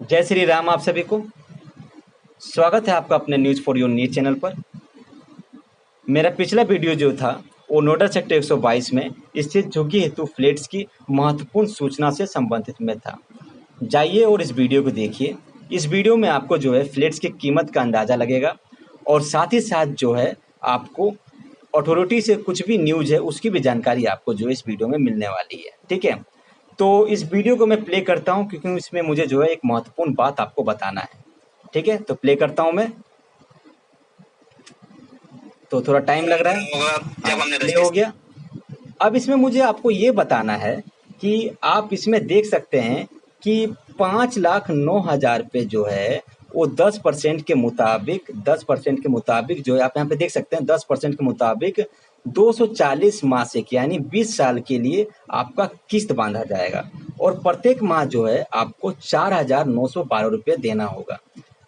जय श्री राम। आप सभी को स्वागत है आपका अपने news for your news channel पर। मेरा पिछला वीडियो जो था वो नोएडा सेक्टर 122 में स्थित झुग्गी हेतु फ्लैट्स की महत्वपूर्ण सूचना से संबंधित में था। जाइए और इस वीडियो को देखिए। इस वीडियो में आपको जो है फ्लैट्स की कीमत का अंदाज़ा लगेगा और साथ ही साथ जो है आपको अथॉरिटी से कुछ भी न्यूज़ है उसकी भी जानकारी आपको जो है इस वीडियो में मिलने वाली है। ठीक है, तो इस वीडियो को मैं प्ले करता हूँ क्योंकि इसमें मुझे जो है एक महत्वपूर्ण बात आपको बताना है। ठीक है, तो प्ले करता हूँ मैं। तो थोड़ा टाइम लग रहा है। जब हमने प्ले हो गया। अब इसमें मुझे आपको ये बताना है कि आप इसमें देख सकते हैं कि 5,09,000 रुपये जो है वो 10% के मुताबिक जो है आप यहाँ पे देख सकते हैं 10% के मुताबिक 240 मासिक यानी 20 साल के लिए आपका किस्त बांधा जाएगा और प्रत्येक माह जो है आपको 4,912 रुपये देना होगा।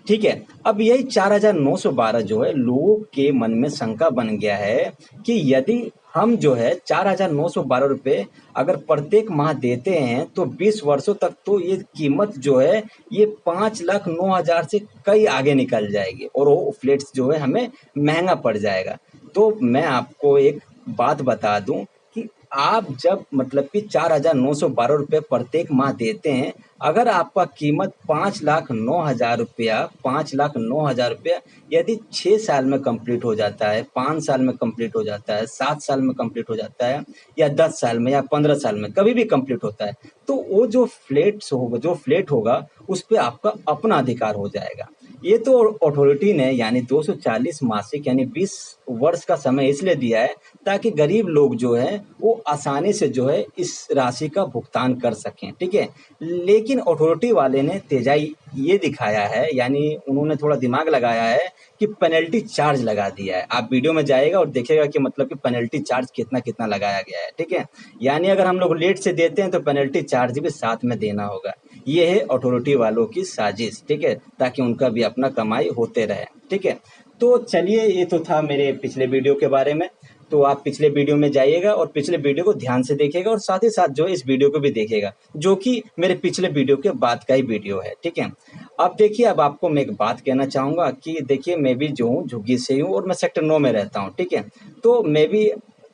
ठीक है, अब यही 4,912 जो है लोगों के मन में शंका बन गया है कि यदि हम जो है 4,912 रुपये अगर प्रत्येक माह देते हैं तो 20 वर्षों तक तो ये कीमत जो है ये 5,09,000 से कई आगे निकल जाएगी और वो फ्लैट्स जो है हमें महंगा पड़ जाएगा। तो मैं आपको एक बात बता दूं कि आप जब मतलब कि 4,912 रुपये प्रत्येक माह देते हैं, अगर आपका कीमत 5,09,000 रुपया 5,09,000 रुपया यदि 6 साल में कंप्लीट हो जाता है, 5 साल में कंप्लीट हो जाता है, 7 साल में कंप्लीट हो जाता है या 10 साल में या 15 साल में कभी भी कंप्लीट होता है, तो वो जो फ्लैट होगा उस पे आपका अपना अधिकार हो जाएगा। ये तो अथॉरिटी ने यानी 240 मासिक यानी 20 वर्ष का समय इसलिए दिया है ताकि गरीब लोग जो है वो आसानी से जो है इस राशि का भुगतान कर सकें। ठीक है, लेकिन अथॉरिटी वाले ने तेजाई ये दिखाया है यानी उन्होंने थोड़ा दिमाग लगाया है कि पेनल्टी चार्ज लगा दिया है। आप वीडियो में जाइएगा और देखिएगा कि मतलब कि पेनल्टी चार्ज कितना कितना लगाया गया है। ठीक है, यानी अगर हम लोग लेट से देते हैं तो पेनल्टी चार्ज भी साथ में देना होगा। ये है अथॉरिटी वालों की साजिश। ठीक है, ताकि उनका भी अपना कमाई होते रहे। ठीक है, तो चलिए ये तो था मेरे पिछले वीडियो के बारे में। तो आप पिछले वीडियो में जाइएगा और पिछले वीडियो को ध्यान से देखिएगा और साथ ही साथ जो है इस वीडियो को भी देखिएगा जो कि मेरे पिछले वीडियो के बाद का ही वीडियो है। ठीक है, अब देखिए, अब आपको मैं एक बात कहना चाहूँगा कि देखिए मैं भी जो हूँ झुग्गी से हूँ और मैं सेक्टर 9 में रहता हूँ। ठीक है, तो मैं भी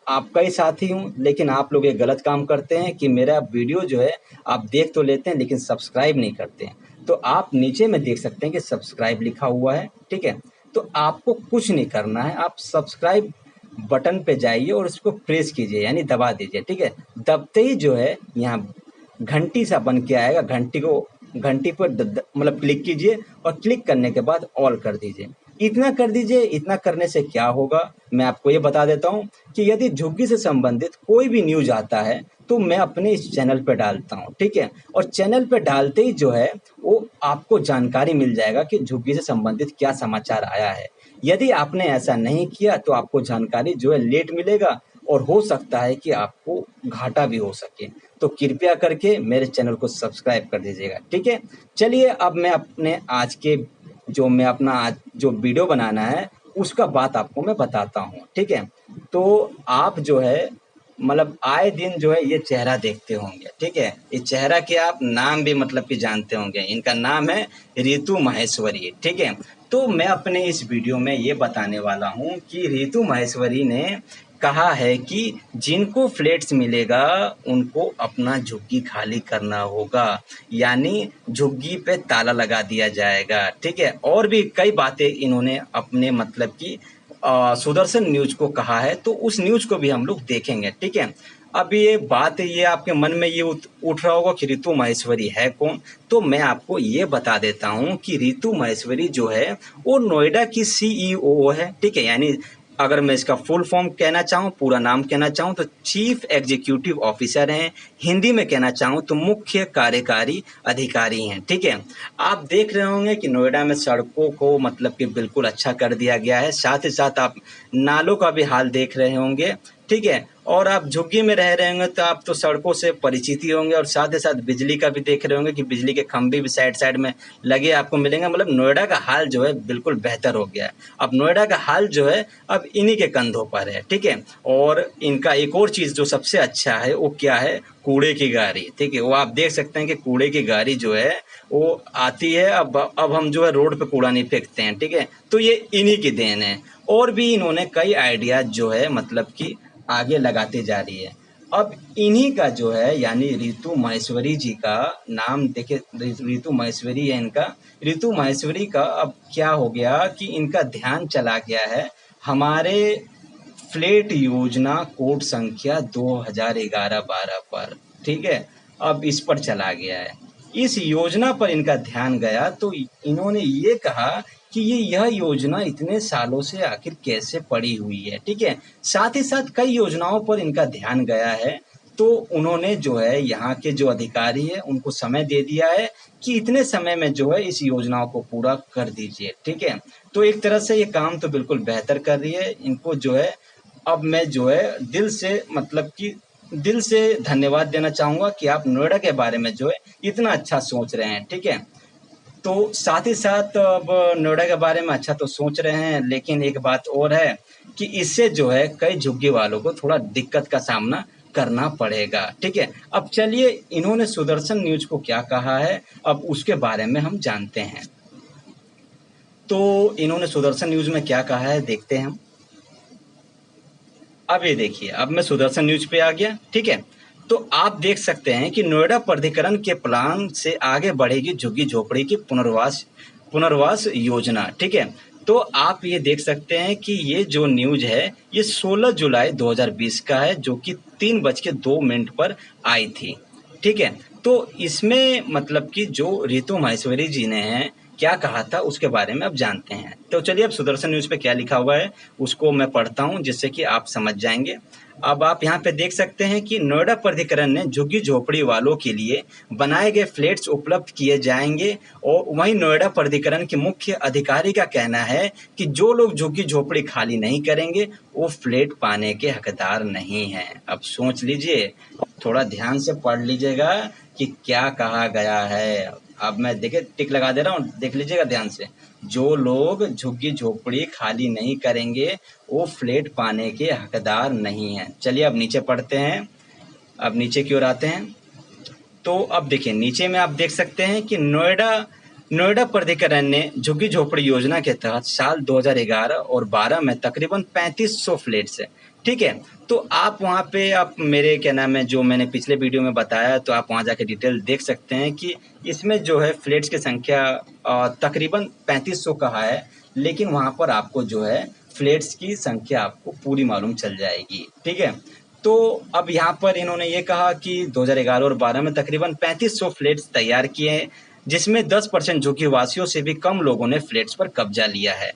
आपका ही साथी हूँ, लेकिन आप लोग ये गलत काम करते हैं कि मेरा वीडियो जो है आप देख तो लेते हैं लेकिन सब्सक्राइब नहीं करते हैं। तो आप नीचे में देख सकते हैं कि सब्सक्राइब लिखा हुआ है। ठीक है, तो आपको कुछ नहीं करना है, आप सब्सक्राइब बटन पे जाइए और उसको प्रेस कीजिए यानी दबा दीजिए। ठीक है, दबते ही जो है यहाँ घंटी सा बन के आएगा, घंटी पर मतलब क्लिक कीजिए और क्लिक करने के बाद ऑल कर दीजिए। इतना कर दीजिए। इतना करने से क्या होगा मैं आपको ये बता देता हूँ कि यदि झुग्गी से संबंधित कोई भी न्यूज आता है तो मैं अपने इस चैनल पे डालता हूँ। ठीक है, और चैनल पे डालते ही जो है वो आपको जानकारी मिल जाएगा कि झुग्गी से संबंधित क्या समाचार आया है। यदि आपने ऐसा नहीं किया तो आपको जानकारी जो है लेट मिलेगा और हो सकता है कि आपको घाटा भी हो सके। तो कृपया करके मेरे चैनल को सब्सक्राइब कर दीजिएगा। ठीक है, चलिए अब मैं अपने आज के जो मैं अपना आज जो वीडियो बनाना है उसका बात आपको मैं बताता हूँ। ठीक है, तो आप जो है मतलब आए दिन जो है ये चेहरा देखते होंगे। ठीक है, इस चेहरा के आप नाम भी मतलब कि जानते होंगे। इनका नाम है रितु माहेश्वरी। ठीक है, तो मैं अपने इस वीडियो में ये बताने वाला हूँ कि रितु माहेश्वरी ने कहा है कि जिनको फ्लैट्स मिलेगा उनको अपना झुग्गी खाली करना होगा, यानी झुग्गी पे ताला लगा दिया जाएगा। ठीक है, और भी कई बातें इन्होंने अपने मतलब कि सुदर्शन न्यूज को कहा है, तो उस न्यूज को भी हम लोग देखेंगे। ठीक है, अब ये बात ये आपके मन में ये उठ रहा होगा कि रितु माहेश्वरी है कौन। तो मैं आपको ये बता देता हूँ कि रितु माहेश्वरी जो है वो नोएडा की सीईओ है। ठीक है, यानी अगर मैं इसका फुल फॉर्म कहना चाहूँ, पूरा नाम कहना चाहूँ तो चीफ एग्जीक्यूटिव ऑफिसर हैं। हिंदी में कहना चाहूँ तो मुख्य कार्यकारी अधिकारी हैं। ठीक है, आप देख रहे होंगे कि नोएडा में सड़कों को मतलब कि बिल्कुल अच्छा कर दिया गया है। साथ ही साथ आप नालों का भी हाल देख रहे होंगे। ठीक है, और आप झुग्गी में रह रहे होंगे तो आप तो सड़कों से परिचित ही होंगे और साथ ही साथ बिजली का भी देख रहे होंगे कि बिजली के खंभे भी साइड साइड में लगे आपको मिलेंगे। मतलब नोएडा का हाल जो है बिल्कुल बेहतर हो गया है। अब नोएडा का हाल जो है अब इन्हीं के कंधों पर है। ठीक है, और इनका एक और चीज़ जो सबसे अच्छा है वो क्या है, कूड़े की गाड़ी, ठीक है, वो आप देख सकते हैं कि कूड़े की गाड़ी जो है वो आती है। अब हम जो है रोड पे कूड़ा नहीं फेंकते हैं, ठीक है, तो ये इन्हीं की देन है। और भी इन्होंने कई आइडियाज जो है मतलब कि आगे लगाते जा रही है। अब इन्हीं का जो है यानी रितु माहेश्वरी जी का नाम देखिए, रितु माहेश्वरी है इनका। रितु माहेश्वरी का अब क्या हो गया कि इनका ध्यान चला गया है हमारे फ्लेट योजना कोड संख्या 2011-12 पर, ठीक है, अब इस पर चला गया है। इस योजना पर इनका ध्यान गया तो इन्होंने ये कहा कि यह योजना इतने सालों से आखिर कैसे पड़ी हुई है, ठीक है। साथ ही साथ कई योजनाओं पर इनका ध्यान गया है, तो उन्होंने जो है यहाँ के जो अधिकारी है उनको समय दे दिया है कि इतने समय में जो है इस योजनाओं को पूरा कर दीजिए, ठीक है। तो एक तरह से ये काम तो बिल्कुल बेहतर कर रही है। इनको जो है अब मैं जो है दिल से मतलब कि दिल से धन्यवाद देना चाहूँगा कि आप नोएडा के बारे में जो है इतना अच्छा सोच रहे हैं, ठीक है। तो साथ ही साथ अब नोएडा के बारे में अच्छा तो सोच रहे हैं, लेकिन एक बात और है कि इससे जो है कई झुग्गी वालों को थोड़ा दिक्कत का सामना करना पड़ेगा, ठीक है। अब चलिए इन्होंने सुदर्शन न्यूज को क्या कहा है अब उसके बारे में हम जानते हैं। तो इन्होंने सुदर्शन न्यूज में क्या कहा है देखते हैं हम। अब ये देखिए, अब मैं सुदर्शन न्यूज पे आ गया, ठीक है। तो आप देख सकते हैं कि नोएडा प्राधिकरण के प्लान से आगे बढ़ेगी झुग्गी झोपड़ी की पुनर्वास योजना, ठीक है। तो आप ये देख सकते हैं कि ये जो न्यूज है ये 16 जुलाई 2020 का है, जो कि 3:02 पर आई थी, ठीक है। तो इसमें मतलब कि जो रितु माहेश्वरी जी ने है क्या कहा था उसके बारे में अब जानते हैं। तो चलिए अब सुदर्शन न्यूज पे क्या लिखा हुआ है उसको मैं पढ़ता हूँ, जिससे कि आप समझ जाएंगे। अब आप यहाँ पे देख सकते हैं कि नोएडा प्राधिकरण ने झुग्गी झोपड़ी वालों के लिए बनाए गए फ्लैट्स उपलब्ध किए जाएंगे। और वहीं नोएडा प्राधिकरण के मुख्य अधिकारी का कहना है कि जो लोग झुग्गी झोपड़ी खाली नहीं करेंगे वो फ्लैट पाने के हकदार नहीं हैं। अब सोच लीजिए, थोड़ा ध्यान से पढ़ लीजिएगा कि क्या कहा गया है। अब मैं देखिए टिक लगा दे रहा हूँ, देख लीजिएगा ध्यान से। जो लोग झुग्गी झोपड़ी खाली नहीं करेंगे वो फ्लैट पाने के हकदार नहीं हैं। चलिए अब नीचे पढ़ते हैं, अब नीचे की ओर आते हैं। तो अब देखिए नीचे में आप देख सकते हैं कि नोएडा प्राधिकरण ने झुग्गी झोपड़ी योजना के तहत साल 2011 और 12 में तकरीबन 3500 फ्लैट्स है, ठीक है। तो आप वहाँ पे आप मेरे क्या नाम है जो मैंने पिछले वीडियो में बताया, तो आप वहाँ जाके डिटेल देख सकते हैं कि इसमें जो है फ्लैट्स की संख्या तकरीबन 3500 का है, लेकिन वहाँ पर आपको जो है फ्लैट्स की संख्या आपको पूरी मालूम चल जाएगी, ठीक है। तो अब यहाँ पर इन्होंने ये कहा कि 2011 और 12 में तकरीबन 3500 फ्लैट्स तैयार किए हैं, जिसमें 10% झुग्गी वासियों से भी कम लोगों ने फ्लैट्स पर कब्जा लिया है।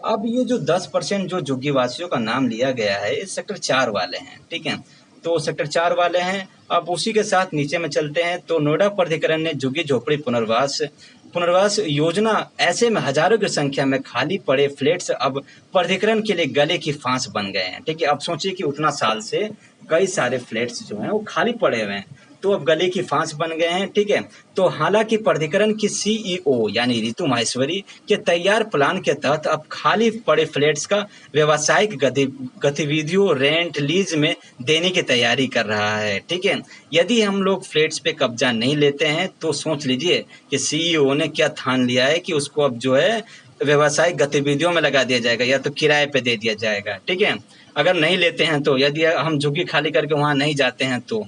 अब ये जो 10% जो झुग्गी वासियों का नाम लिया गया है, ये सेक्टर 4 वाले हैं, ठीक है। तो सेक्टर 4 वाले हैं। अब उसी के साथ नीचे में चलते हैं। तो नोएडा प्राधिकरण ने झुग्गी झोपड़ी पुनर्वास योजना ऐसे में हजारों की संख्या में खाली पड़े फ्लैट्स अब प्राधिकरण के लिए गले की फांस बन गए हैं, ठीक है। अब सोचिए कि उतना साल से कई सारे फ्लैट्स जो हैं वो खाली पड़े हुए हैं, तो अब गले की फांस बन गए हैं, ठीक है। तो हालांकि प्राधिकरण की सीईओ यानी रितु माहेश्वरी के तैयार प्लान के तहत अब खाली पड़े फ्लैट्स का व्यावसायिक गतिविधियों रेंट लीज में देने की तैयारी कर रहा है, ठीक है। यदि हम लोग फ्लैट्स पे कब्जा नहीं लेते हैं तो सोच लीजिए कि सीईओ ने क्या ठान लिया है कि उसको अब जो है व्यावसायिक गतिविधियों में लगा दिया जाएगा या तो किराए पे दे दिया जाएगा, ठीक है। अगर नहीं लेते हैं तो, यदि हम झुग्गी खाली करके वहां नहीं जाते हैं तो।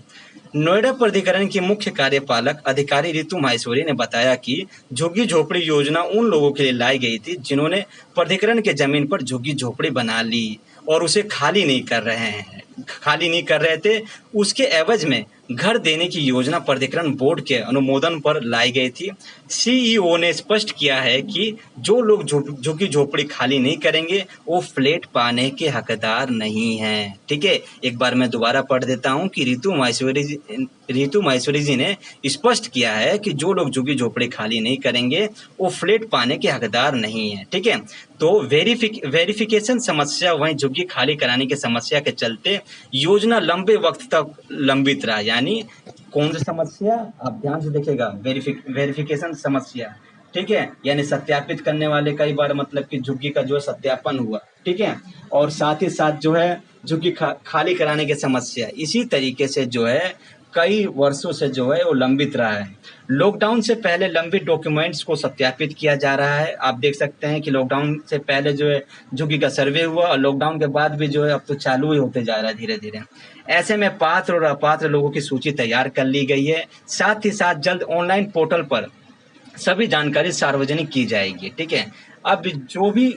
नोएडा प्राधिकरण की मुख्य कार्यपालक अधिकारी रितु माहेश्वरी ने बताया कि झुग्गी झोपड़ी योजना उन लोगों के लिए लाई गई थी जिन्होंने प्राधिकरण के जमीन पर झुग्गी झोपड़ी बना ली और उसे खाली नहीं कर रहे थे। उसके एवज में घर देने की योजना प्राधिकरण बोर्ड के अनुमोदन पर लाई गई थी। सीईओ ने स्पष्ट किया है कि जो लोग झुग्गी झोपड़ी खाली नहीं करेंगे वो फ्लैट पाने के हकदार नहीं हैं, ठीक है। एक बार मैं दोबारा पढ़ देता हूं कि रितु माहेश्वरी जी ने स्पष्ट किया है कि जो लोग झुग्गी झोपड़ी खाली नहीं करेंगे वो फ्लैट पाने के हकदार नहीं है, ठीक है। तो वेरिफिकेशन समस्या वहीं झुग्गी खाली कराने की समस्या के चलते योजना लंबे वक्त तक लंबित रहा। यानी कौन सी समस्या, आप ध्यान से देखिएगा, वेरिफिकेशन समस्या, ठीक है। यानी सत्यापित करने वाले कई बार मतलब कि झुग्गी का जो है सत्यापन हुआ, ठीक है। और साथ ही साथ जो है झुग्गी खाली कराने की समस्या, इसी तरीके से जो है कई वर्षों से जो है वो लंबित रहा है। लॉकडाउन से पहले लंबित डॉक्यूमेंट्स को सत्यापित किया जा रहा है। आप देख सकते हैं कि लॉकडाउन से पहले जो है झुग्गी का सर्वे हुआ और लॉकडाउन के बाद भी जो है अब तो चालू ही होते जा रहा है धीरे-धीरे। ऐसे में पात्र और अपात्र लोगों की सूची तैयार कर ली गई है। साथ ही साथ जल्द ऑनलाइन पोर्टल पर सभी जानकारी सार्वजनिक की जाएगी, ठीक है। अब जो भी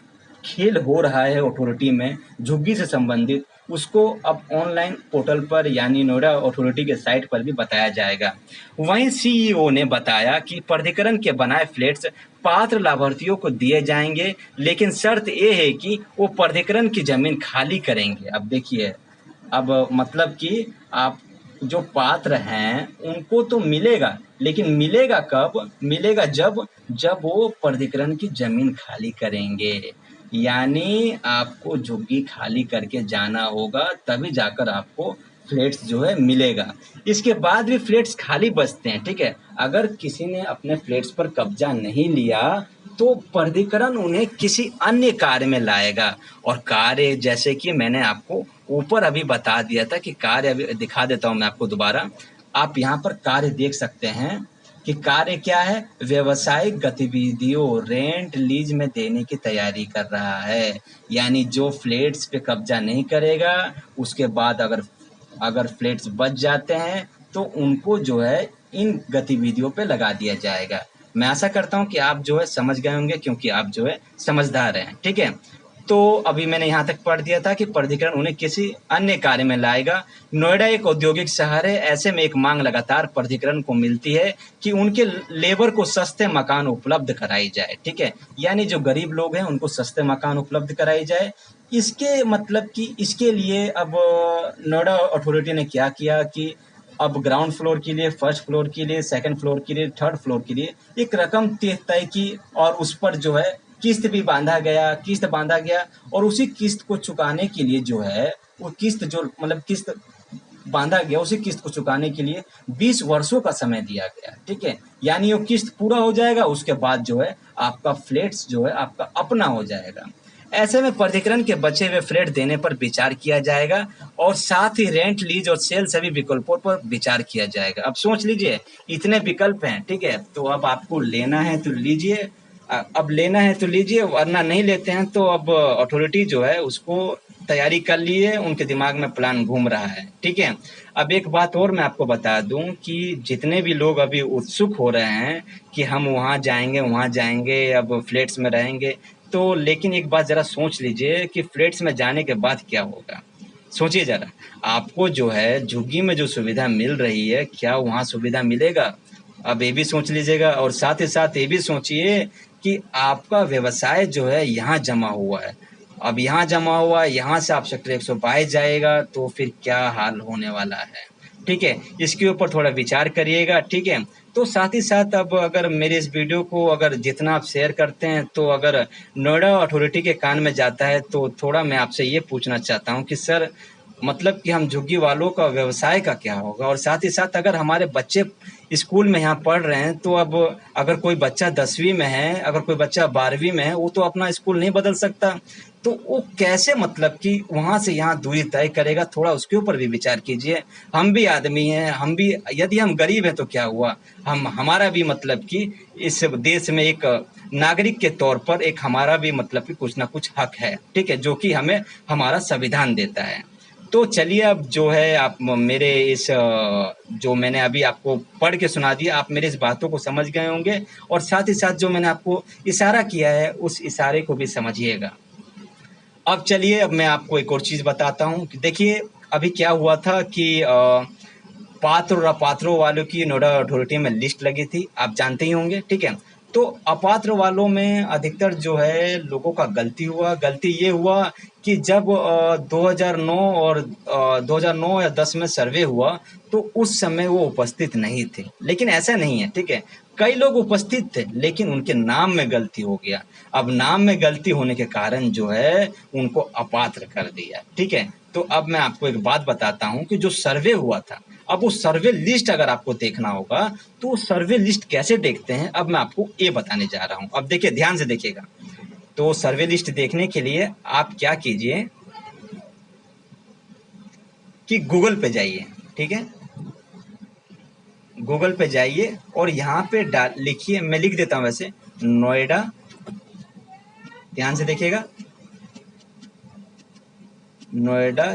खेल हो रहा है अथॉरिटी में झुग्गी से संबंधित, उसको अब ऑनलाइन पोर्टल पर यानी नोएडा अथॉरिटी के साइट पर भी बताया जाएगा। वहीं सीईओ ने बताया कि प्राधिकरण के बनाए फ्लैट्स पात्र लाभार्थियों को दिए जाएंगे, लेकिन शर्त ये है कि वो प्राधिकरण की जमीन खाली करेंगे। अब देखिए, अब मतलब कि आप जो पात्र हैं उनको तो मिलेगा, लेकिन मिलेगा कब? मिलेगा जब जब वो प्राधिकरण की जमीन खाली करेंगे। यानी आपको झुग्गी खाली करके जाना होगा, तभी जाकर आपको फ्लैट्स जो है मिलेगा। इसके बाद भी फ्लैट्स खाली बचते हैं, ठीक है। अगर किसी ने अपने फ्लैट्स पर कब्जा नहीं लिया तो प्राधिकरण उन्हें किसी अन्य कार्य में लाएगा। और कार्य जैसे कि मैंने आपको ऊपर अभी बता दिया था कि कार्य अभी दिखा देता हूँ मैं आपको दोबारा। आप यहाँ पर कार्य देख सकते हैं कि कार्य क्या है? व्यावसायिक गतिविधियों रेंट लीज में देने की तैयारी कर रहा है। यानी जो फ्लैट्स पे कब्जा नहीं करेगा, उसके बाद अगर अगर फ्लैट्स बच जाते हैं तो उनको जो है इन गतिविधियों पे लगा दिया जाएगा। मैं आशा करता हूँ कि आप जो है समझ गए होंगे, क्योंकि आप जो है समझदार हैं, ठीक है। तो अभी मैंने यहाँ तक पढ़ दिया था कि प्राधिकरण उन्हें किसी अन्य कार्य में लाएगा। नोएडा एक औद्योगिक शहर है, ऐसे में एक मांग लगातार प्राधिकरण को मिलती है कि उनके लेबर को सस्ते मकान उपलब्ध कराई जाए, ठीक है। यानी जो गरीब लोग हैं उनको सस्ते मकान उपलब्ध कराई जाए। इसके मतलब कि इसके लिए अब नोएडा अथॉरिटी ने क्या किया कि अब ग्राउंड फ्लोर के लिए, फर्स्ट फ्लोर के लिए, सेकंड फ्लोर के लिए, थर्ड फ्लोर के लिए एक रकम तय की और उस पर जो है किस्त भी बांधा गया, किस्त बांधा गया। और उसी किस्त को चुकाने के लिए जो है वो किस्त जो मतलब किस्त बांधा गया, उसी किस्त को चुकाने के लिए 20 वर्षों का समय दिया गया, ठीक है। यानी वो किस्त पूरा हो जाएगा, उसके बाद जो है आपका फ्लैट्स जो है आपका अपना हो जाएगा। ऐसे में प्राधिकरण के बचे हुए फ्लैट देने पर विचार किया जाएगा और साथ ही रेंट लीज और सेल सभी विकल्पों पर विचार किया जाएगा। अब सोच लीजिए, इतने विकल्प हैं, ठीक है। तो अब आपको लेना है तो लीजिए, अब लेना है तो लीजिए, वरना नहीं लेते हैं तो अब अथॉरिटी जो है उसको तैयारी कर लिए, उनके दिमाग में प्लान घूम रहा है, ठीक है। अब एक बात और मैं आपको बता दूं कि जितने भी लोग अभी उत्सुक हो रहे हैं कि हम वहाँ जाएंगे, अब फ्लैट्स में रहेंगे, तो लेकिन एक बात ज़रा सोच लीजिए कि फ्लैट्स में जाने के बाद क्या होगा? सोचिए ज़रा, आपको जो है झुग्गी में जो सुविधा मिल रही है, क्या वहाँ सुविधा मिलेगा? अब ये भी सोच लीजिएगा और साथ ही साथ ये भी सोचिए कि आपका व्यवसाय जो है यहाँ जमा हुआ है। अब यहाँ जमा हुआ है, यहाँ से आप सेक्टर 122 जाएगा तो फिर क्या हाल होने वाला है, ठीक है। इसके ऊपर थोड़ा विचार करिएगा, ठीक है। तो साथ ही साथ अब अगर मेरे इस वीडियो को अगर जितना आप शेयर करते हैं तो अगर नोएडा अथॉरिटी के कान में जाता है तो थोड़ा मैं आपसे ये पूछना चाहता हूँ कि सर, मतलब कि हम झुग्गी वालों का व्यवसाय का क्या होगा? और साथ ही साथ अगर हमारे बच्चे स्कूल में यहाँ पढ़ रहे हैं तो अब अगर कोई बच्चा 10वीं में है, अगर कोई बच्चा 12वीं में है, वो तो अपना स्कूल नहीं बदल सकता। तो वो कैसे मतलब कि वहाँ से यहाँ दूरी तय करेगा? थोड़ा उसके ऊपर भी विचार कीजिए। हम भी आदमी हैं, हम भी यदि हम गरीब हैं तो क्या हुआ? हम हमारा भी मतलब कि इस देश में एक नागरिक के तौर पर एक हमारा भी मतलब कि कुछ ना कुछ हक है, ठीक है? जो कि हमें हमारा संविधान देता है। तो चलिए, अब जो है आप मेरे इस जो मैंने अभी आपको पढ़ के सुना दिया, आप मेरे इस बातों को समझ गए होंगे और साथ ही साथ जो मैंने आपको इशारा किया है उस इशारे को भी समझिएगा। अब चलिए, अब मैं आपको एक और चीज़ बताता हूँ कि देखिए अभी क्या हुआ था कि पात्र और अपात्रों वालों की नोडा अथॉरिटी में लिस्ट लगी थी, आप जानते ही होंगे, ठीक है। तो अपात्र वालों में अधिकतर जो है लोगों का गलती ये हुआ कि जब 2009 और 2009 या 10 में सर्वे हुआ तो उस समय वो उपस्थित नहीं थे। लेकिन ऐसा नहीं है, ठीक है। कई लोग उपस्थित थे लेकिन उनके नाम में गलती हो गया। अब नाम में गलती होने के कारण जो है उनको अपात्र कर दिया, ठीक है। तो अब मैं आपको एक बात बताता हूँ कि जो सर्वे हुआ था, अब वो सर्वे लिस्ट अगर आपको देखना होगा तो वो सर्वे लिस्ट कैसे देखते हैं, अब मैं आपको ये बताने जा रहा हूँ। अब देखिए, ध्यान से देखिएगा। तो सर्वे लिस्ट देखने के लिए आप क्या कीजिए कि गूगल पे जाइए, ठीक है। गूगल पे जाइए और यहाँ पे डाल लिखिए, मैं लिख देता हूँ वैसे, नोएडा, ध्यान से देखिएगा, नोएडा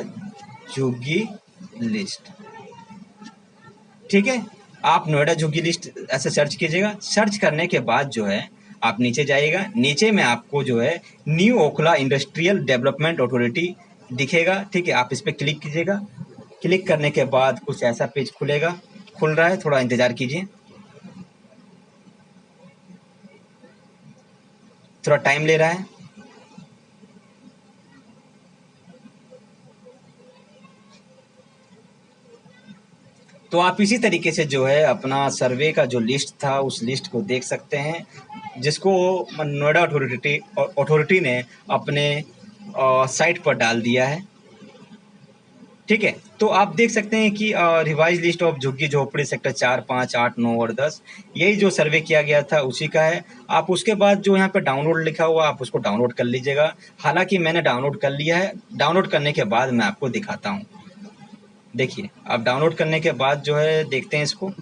झुग्गी लिस्ट। ठीक है, आप नोएडा झुग्गी लिस्ट ऐसे सर्च कीजिएगा। सर्च करने के बाद जो है आप नीचे जाइएगा, नीचे में आपको जो है new Okhla industrial development authority दिखेगा। ठीक है, आप इस पर क्लिक कीजिएगा। क्लिक करने के बाद कुछ ऐसा पेज खुलेगा, खुल रहा है, थोड़ा इंतजार कीजिए, थोड़ा टाइम ले रहा है। तो आप इसी तरीके से जो है अपना सर्वे का जो लिस्ट था उस लिस्ट को देख सकते हैं, जिसको नोएडा अथॉरिटी ने अपने साइट पर डाल दिया है। ठीक है, तो आप देख सकते हैं कि रिवाइज लिस्ट ऑफ झुग्गी झोपड़ी सेक्टर 4, 5, 8, 9 और 10, यही जो सर्वे किया गया था उसी का है। आप उसके बाद जो यहाँ पे डाउनलोड लिखा हुआ आप उसको डाउनलोड कर लीजिएगा। हालांकि मैंने डाउनलोड कर लिया है। डाउनलोड करने के बाद मैं आपको दिखाता हूँ। देखिए, आप डाउनलोड करने के बाद जो है देखते हैं इसको।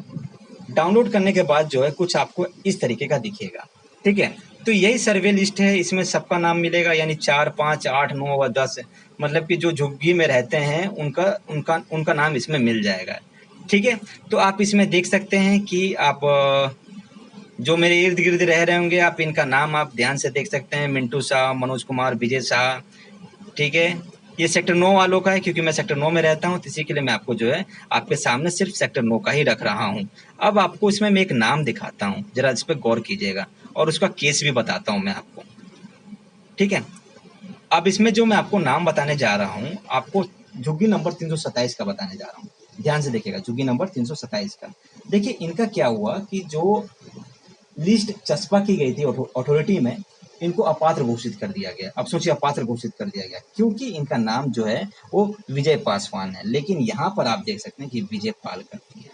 डाउनलोड करने के बाद जो है कुछ आपको इस तरीके का दिखेगा। ठीक है, तो यही सर्वे लिस्ट है, इसमें सबका नाम मिलेगा, यानी 4, 5, 8, 9 व 10, मतलब कि जो झुग्गी में रहते हैं उनका उनका उनका नाम इसमें मिल जाएगा। ठीक है, तो आप इसमें देख सकते हैं कि आप जो मेरे इर्द गिर्द रह रहे होंगे आप इनका नाम आप ध्यान से देख सकते हैं, मिंटू शाह, मनोज कुमार, विजय शाह। ठीक है, ये सेक्टर 9 वालों का है, क्योंकि मैं सेक्टर 9 में रहता हूँ, तो इसी के लिए मैं आपको जो है आपके सामने सिर्फ सेक्टर 9 का ही रख रहा हूँ। अब आपको इसमें मैं एक नाम दिखाता हूँ, जरा इस पर गौर कीजिएगा, और उसका केस भी बताता हूँ मैं आपको। ठीक है, अब इसमें जो मैं आपको नाम बताने जा रहा हूँ, आपको झुग्गी नंबर 327 का बताने जा रहा हूँ। ध्यान से देखिएगा, झुग्गी नंबर 327 का। देखिए, इनका क्या हुआ कि जो लिस्ट चस्पा की गई थी अथॉरिटी में, इनको अपात्र घोषित कर दिया गया। अब सोचिए, अपात्र घोषित कर दिया गया क्योंकि इनका नाम जो है वो विजय पासवान है, लेकिन यहाँ पर आप देख सकते हैं कि विजय पाल कर दिया।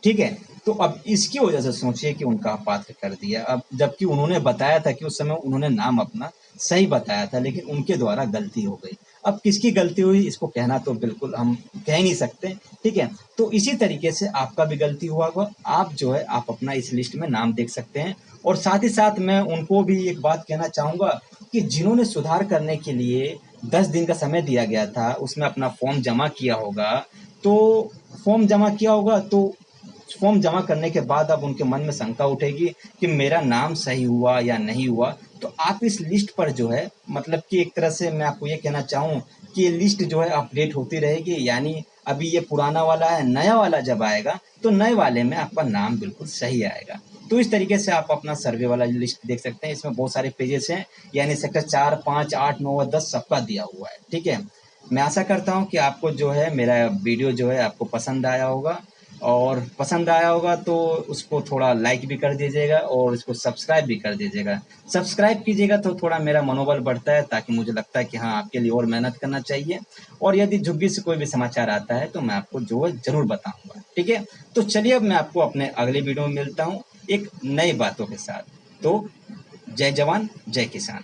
ठीक है, तो अब इसकी वजह से सोचिए कि उनका अपात्र कर दिया। अब जबकि उन्होंने बताया था कि उस समय उन्होंने नाम अपना सही बताया था, लेकिन उनके द्वारा गलती हो गई। अब किसकी गलती हुई इसको कहना तो बिल्कुल हम कह ही नहीं सकते। ठीक है, तो इसी तरीके से आपका भी गलती हुआ होगा। आप जो है आप अपना इस लिस्ट में नाम देख सकते हैं। और साथ ही साथ मैं उनको भी एक बात कहना चाहूँगा कि जिन्होंने सुधार करने के लिए 10 दिन का समय दिया गया था, उसमें अपना फॉर्म जमा किया होगा, तो फॉर्म जमा करने के बाद अब उनके मन में शंका उठेगी कि मेरा नाम सही हुआ या नहीं हुआ। तो आप इस लिस्ट पर जो है, मतलब कि एक तरह से मैं आपको ये कहना चाहूँ कि ये लिस्ट जो है अपडेट होती रहेगी। यानी अभी ये पुराना वाला है, नया वाला जब आएगा तो नए वाले में आपका नाम बिल्कुल सही आएगा। तो इस तरीके से आप अपना सर्वे वाला लिस्ट देख सकते हैं। इसमें बहुत सारे पेजेस हैं, यानी सेक्टर 4, 5, 8, 9 और 10 सबका दिया हुआ है। ठीक है, मैं आशा करता हूँ कि आपको जो है मेरा वीडियो जो है आपको पसंद आया होगा, और पसंद आया होगा तो उसको थोड़ा लाइक भी कर दीजिएगा और इसको सब्सक्राइब भी कर दीजिएगा। सब्सक्राइब कीजिएगा तो थोड़ा मेरा मनोबल बढ़ता है, ताकि मुझे लगता है कि हाँ, आपके लिए और मेहनत करना चाहिए। और यदि झुग्गी से कोई भी समाचार आता है तो मैं आपको जो है ज़रूर बताऊंगा। ठीक है, तो चलिए अब मैं आपको अपने अगले वीडियो में मिलता हूँ एक नई बातों के साथ। तो जय जवान जय किसान।